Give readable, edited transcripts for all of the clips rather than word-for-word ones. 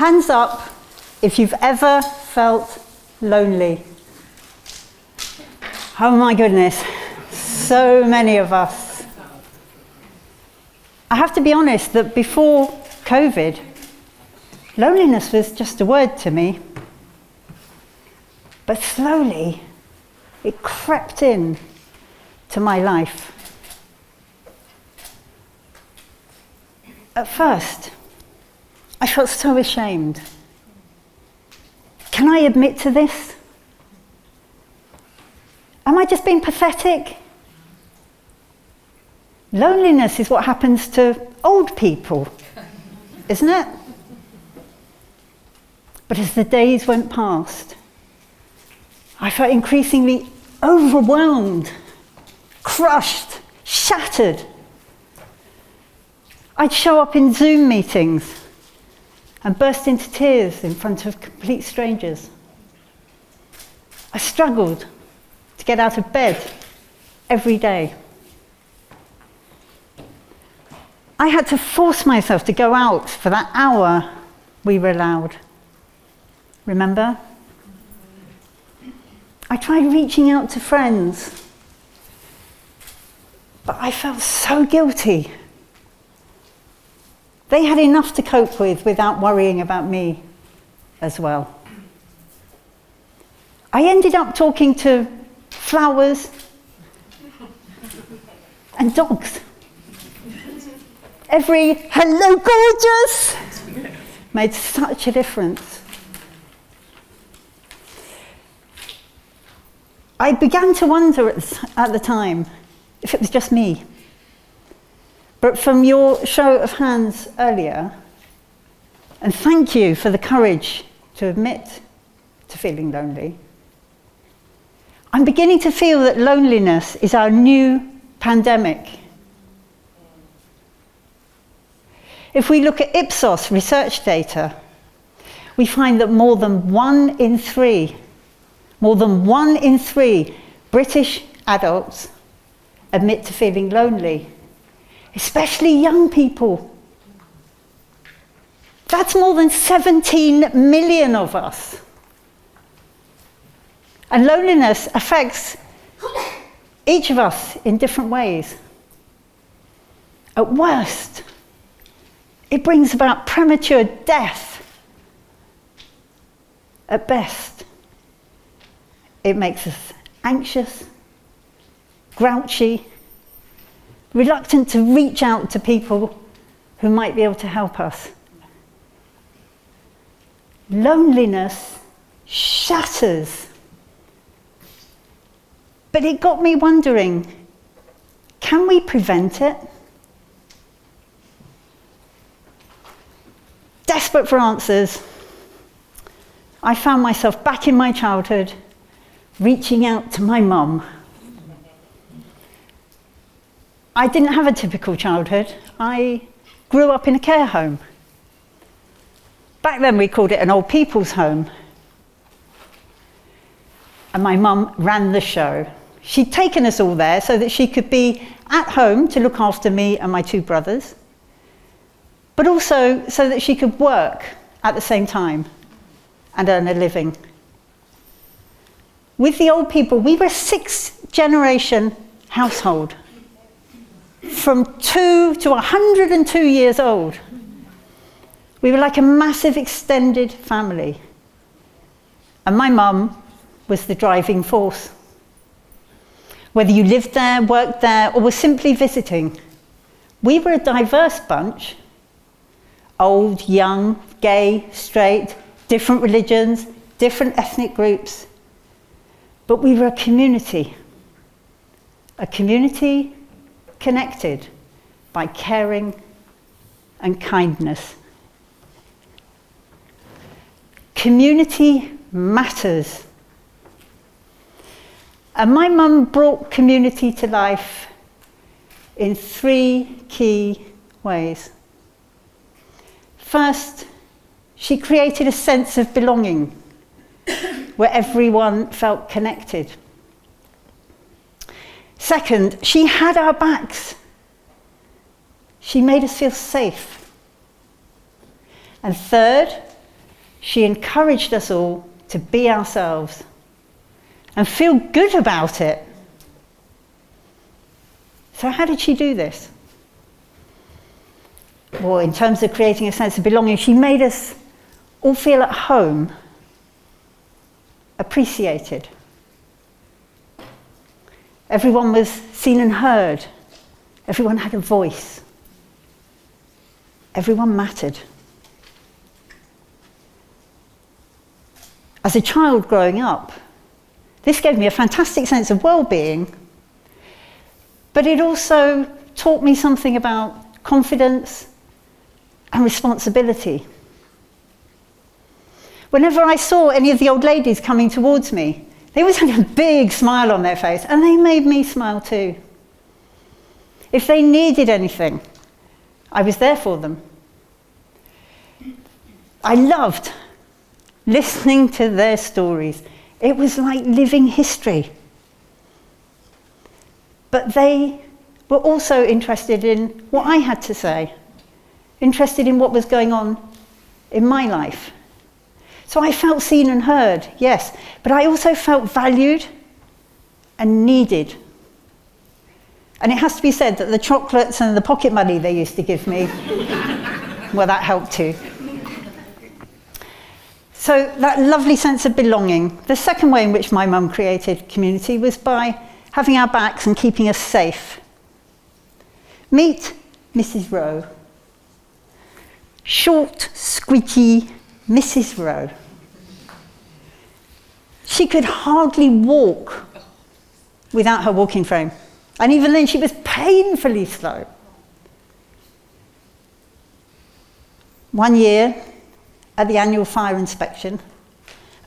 Hands up if you've ever felt lonely. Oh my goodness, so many of us. I have to be honest that before COVID, loneliness was just a word to me. But slowly, it crept in to my life. At first, I felt so ashamed. Can I admit to this? Am I just being pathetic? Loneliness is what happens to old people, isn't it? But as the days went past, I felt increasingly overwhelmed, crushed, shattered. I'd show up in Zoom meetings and burst into tears in front of complete strangers. I struggled to get out of bed every day. I had to force myself to go out for that hour we were allowed. Remember? I tried reaching out to friends, but I felt so guilty. They had enough to cope with without worrying about me as well. I ended up talking to flowers and dogs. Every "hello gorgeous" made such a difference. I began to wonder at the time if it was just me. But from your show of hands earlier, and thank you for the courage to admit to feeling lonely, I'm beginning to feel that loneliness is our new pandemic. If we look at Ipsos research data, we find that more than one in three British adults admit to feeling lonely, especially young people. That's more than 17 million of us. And loneliness affects each of us in different ways. At worst, it brings about premature death. At best, it makes us anxious, grouchy, reluctant to reach out to people who might be able to help us. Loneliness shatters. But it got me wondering, can we prevent it? Desperate for answers, I found myself back in my childhood, reaching out to my mum. I didn't have a typical childhood. I grew up in a care home. Back then we called it an old people's home. And my mum ran the show. She'd taken us all there so that she could be at home to look after me and my two brothers, but also so that she could work at the same time and earn a living. With the old people, we were a 6th-generation household, from 2 to 102 years old. We were like a massive extended family. And my mum was the driving force. Whether you lived there, worked there, or were simply visiting, we were a diverse bunch. Old, young, gay, straight, different religions, different ethnic groups. But we were a community connected by caring and kindness. Community matters. And my mum brought community to life in 3 key ways. First, she created a sense of belonging where everyone felt connected. Second, she had our backs. She made us feel safe. And third, she encouraged us all to be ourselves and feel good about it. So how did she do this? Well, in terms of creating a sense of belonging, she made us all feel at home, appreciated. Everyone was seen and heard. Everyone had a voice. Everyone mattered. As a child growing up, this gave me a fantastic sense of well-being, but it also taught me something about confidence and responsibility. Whenever I saw any of the old ladies coming towards me, they always had a big smile on their face, and they made me smile too. If they needed anything, I was there for them. I loved listening to their stories. It was like living history. But they were also interested in what I had to say, interested in what was going on in my life. So I felt seen and heard, yes, but I also felt valued and needed. And it has to be said that the chocolates and the pocket money they used to give me, well, that helped too. So that lovely sense of belonging. The second way in which my mum created community was by having our backs and keeping us safe. Meet Mrs. Rowe. Short, squeaky Mrs. Rowe. She could hardly walk without her walking frame. And even then, she was painfully slow. One year, at the annual fire inspection,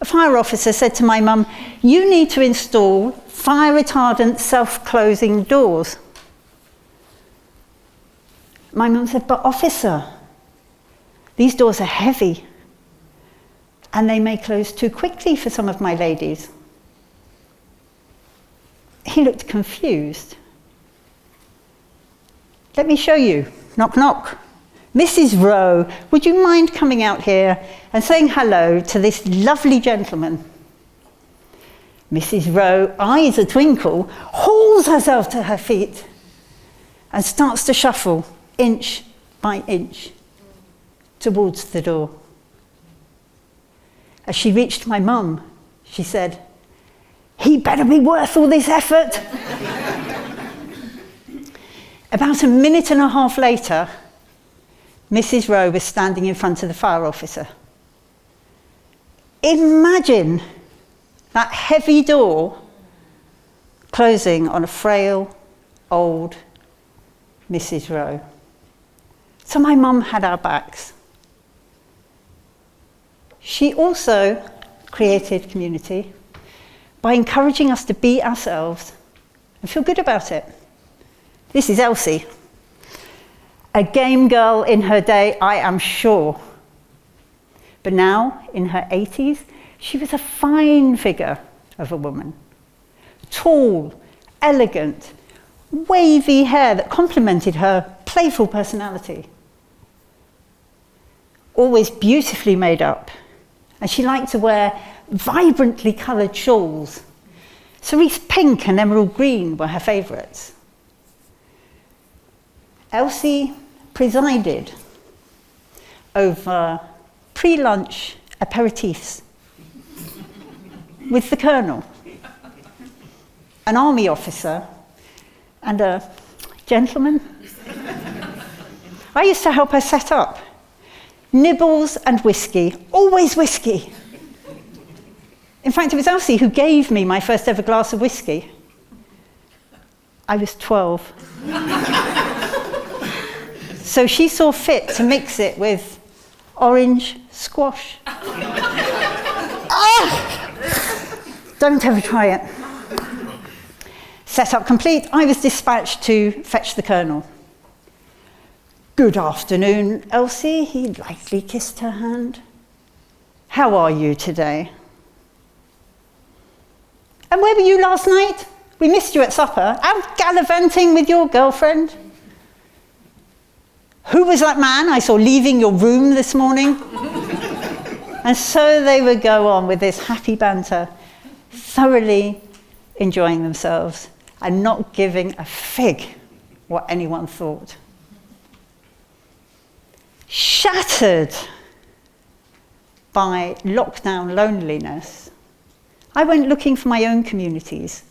a fire officer said to my mum, "You need to install fire retardant self-closing doors." My mum said, "But officer, these doors are heavy and they may close too quickly for some of my ladies." He looked confused. "Let me show you." Knock, knock. "Mrs. Rowe, would you mind coming out here and saying hello to this lovely gentleman?" Mrs. Rowe, eyes a twinkle, hauls herself to her feet and starts to shuffle inch by inch towards the door. As she reached my mum, she said, "He better be worth all this effort." About a minute and a half later, Mrs. Rowe was standing in front of the fire officer. Imagine that heavy door closing on a frail, old Mrs. Rowe. So my mum had our backs. She also created community by encouraging us to be ourselves and feel good about it. This is Elsie. A game girl in her day, I am sure. But now, in her 80s, she was a fine figure of a woman. Tall, elegant, wavy hair that complemented her playful personality. Always beautifully made up. And she liked to wear vibrantly coloured shawls. Cerise pink and emerald green were her favourites. Elsie presided over pre-lunch aperitifs with the Colonel, an army officer, and a gentleman. I used to help her set up. Nibbles and whiskey, always whiskey. In fact, it was Elsie who gave me my first ever glass of whiskey. I was 12. So she saw fit to mix it with orange squash. Don't ever try it. Setup complete, I was dispatched to fetch the Colonel. "Good afternoon, Elsie." He lightly kissed her hand. "How are you today?" "And where were you last night? We missed you at supper. Out gallivanting with your girlfriend." "Who was that man I saw leaving your room this morning?" And so they would go on with this happy banter, thoroughly enjoying themselves and not giving a fig what anyone thought. Shattered by lockdown loneliness, I went looking for my own communities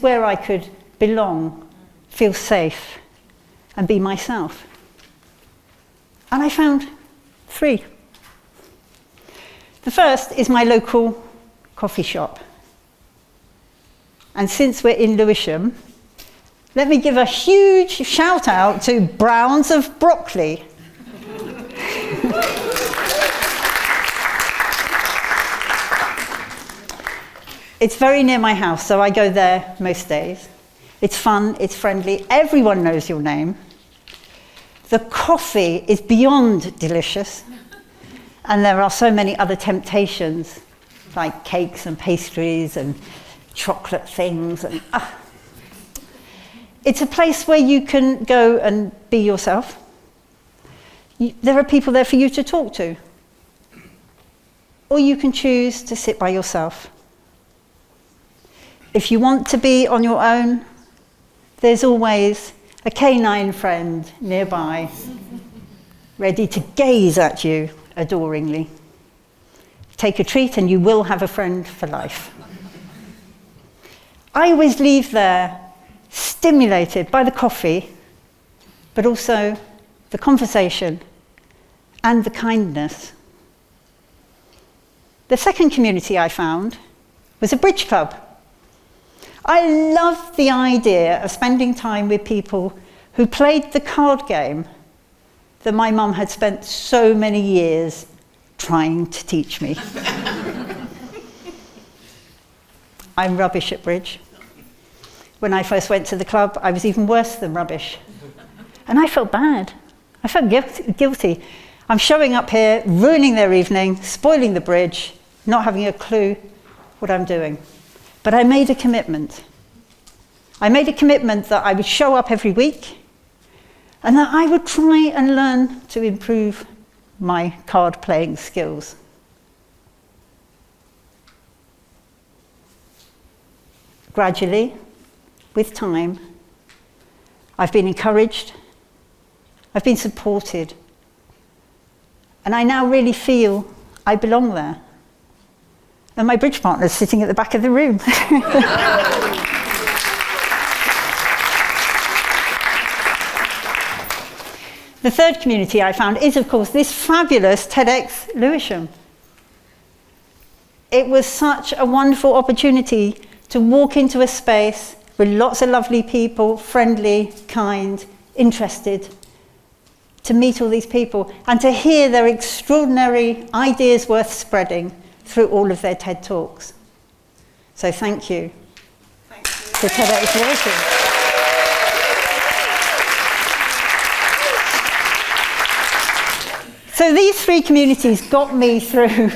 where I could belong, feel safe, and be myself. And I found 3. The first is my local coffee shop. And since we're in Lewisham, let me give a huge shout out to Browns of Broccoli. It's very near my house, so I go there most days. It's fun, it's friendly, everyone knows your name. The coffee is beyond delicious, and there are so many other temptations, like cakes and pastries and chocolate things. And it's a place where you can go and be yourself. There are people there for you to talk to. Or you can choose to sit by yourself. If you want to be on your own, there's always a canine friend nearby, ready to gaze at you adoringly. Take a treat and you will have a friend for life. I always leave there stimulated by the coffee, but also the conversation and the kindness. The second community I found was a bridge club. I loved the idea of spending time with people who played the card game that my mum had spent so many years trying to teach me. I'm rubbish at bridge. When I first went to the club, I was even worse than rubbish. And I felt bad. I felt guilty. I'm showing up here, ruining their evening, spoiling the bridge, not having a clue what I'm doing. But I made a commitment. I made a commitment that I would show up every week and that I would try and learn to improve my card playing skills. Gradually, with time, I've been encouraged, I've been supported, and I now really feel I belong there. And my bridge partner's sitting at the back of the room. The third community I found is, of course, this fabulous TEDxLewisham. It was such a wonderful opportunity to walk into a space with lots of lovely people, friendly, kind, interested, to meet all these people and to hear their extraordinary ideas worth spreading through all of their TED Talks. So thank you to TEDxLewisham. So these 3 communities got me through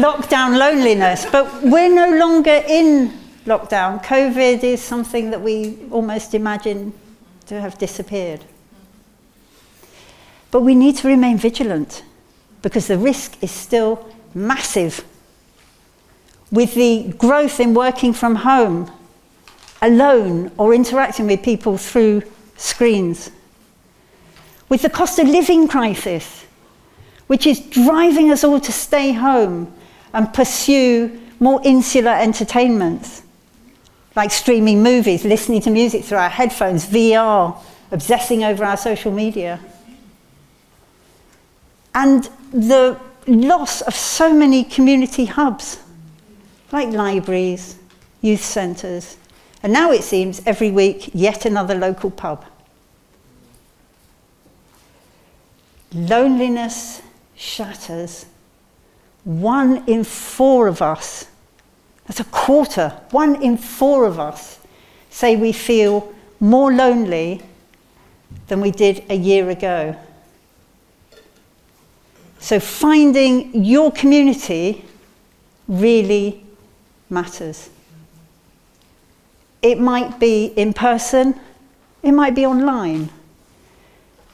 lockdown loneliness, but we're no longer in lockdown. COVID is something that we almost imagine to have disappeared. But we need to remain vigilant, because the risk is still massive. With the growth in working from home, alone, or interacting with people through screens. With the cost of living crisis, which is driving us all to stay home and pursue more insular entertainments, like streaming movies, listening to music through our headphones, VR, obsessing over our social media. And the loss of so many community hubs, like libraries, youth centres, and now it seems every week yet another local pub. Loneliness shatters. 1 in 4 of us, that's a quarter, 1 in 4 of us say we feel more lonely than we did a year ago. So finding your community really matters. It might be in person, it might be online,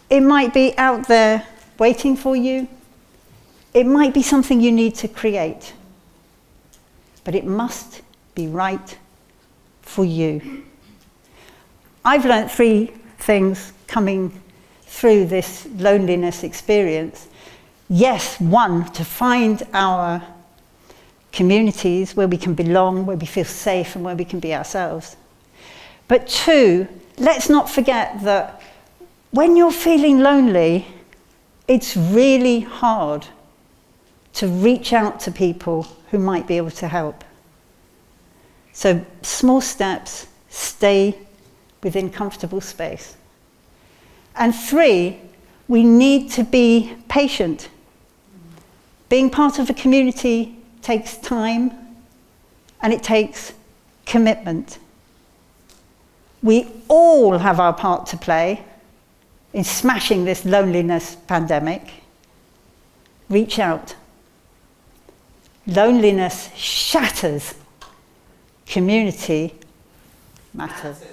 it might be out there waiting for you. It might be something you need to create. But it must be right for you. I've learnt 3 things coming through this loneliness experience. Yes, 1, to find our communities where we can belong, where we feel safe and where we can be ourselves. But 2, let's not forget that when you're feeling lonely, it's really hard to reach out to people who might be able to help. So small steps, stay within comfortable space. And 3, we need to be patient. Being part of a community takes time and it takes commitment. We all have our part to play in smashing this loneliness pandemic. Reach out. Loneliness shatters. Community matters.